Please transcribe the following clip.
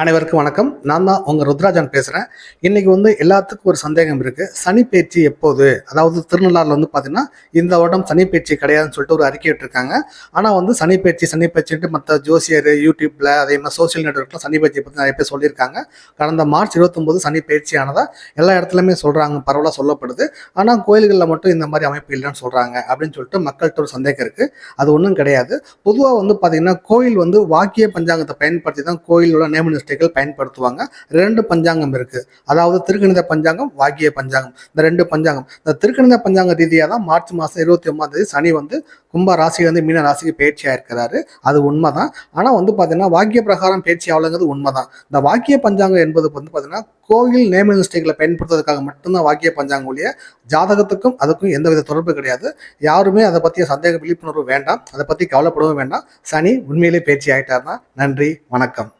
அனைவருக்கும் வணக்கம். நான் தான் உங்கள் ருத்ராஜன் பேசுகிறேன். இன்றைக்கி எல்லாத்துக்கும் ஒரு சந்தேகம் இருக்குது. சனி பயிற்சி எப்போது? அதாவது திருநள்ளாறில் பார்த்தீங்கன்னா இந்த வருடம் சனி பயிற்சி கிடையாதுன்னு சொல்லிட்டு ஒரு அறிக்கை விட்டுருக்காங்க. ஆனால் சனி பயிற்சின்ட்டு மற்ற ஜோசியர் யூடியூப்பில் அதே மாதிரி சோசியல் நெட்வொர்க்கில் சனி பயிற்சியை பற்றி நிறைய பேர் சொல்லியிருக்காங்க. கடந்த மார்ச் 29 சனி பயிற்சி ஆனதாக எல்லா இடத்துலையுமே சொல்கிறாங்க, பரவலாக சொல்லப்படுது. ஆனால் கோயில்களில் மட்டும் இந்த மாதிரி அமைப்பு இல்லைன்னு சொல்கிறாங்க அப்படின்னு சொல்லிட்டு மக்கள்கிட்ட ஒரு சந்தேகம் இருக்குது. அது ஒன்றும் கிடையாது. பொதுவாக பார்த்தீங்கன்னா கோயில் வாக்கிய பஞ்சாங்கத்தை பயன்படுத்தி தான் கோயிலோட நேம பயன்படுத்துவாங்க. 2 பஞ்சாங்கம் இருக்கு. அதாவது திருக்கணித பஞ்சாங்கம், வாக்கிய பஞ்சாங்கம். இந்த 2 பஞ்சாங்கம். இந்த திருக்கணித பஞ்சாங்க ரீதியாக தான் மார்ச் மாதம் 29 சனி கும்ப ராசியிலிருந்து மீன ராசிக்கு பயிற்சியா இருக்கிறாரு. அது உண்மைதான். ஆனா பாத்தீங்கன்னா வாக்கிய பிரகாரம் பயிற்சி ஆகலங்கிறது உண்மைதான். இந்த வாக்கிய பஞ்சாங்கம் என்பது பாத்தீங்கன்னா கோயில் நேம நிஷ்டைகளை பயன்படுத்துவதற்காக மட்டும்தான் வாக்கிய பஞ்சாங்கம் ஒழிய ஜாதகத்துக்கும் அதுக்கும் எந்தவித தொடர்பு கிடையாது. யாருமே அதை பற்றிய சந்தேக விழிப்புணர்வு வேண்டாம். அதை பற்றி கவலைப்படவும் வேண்டாம். சனி உண்மையிலே பயிற்சி ஆகிட்டார்னா. நன்றி, வணக்கம்.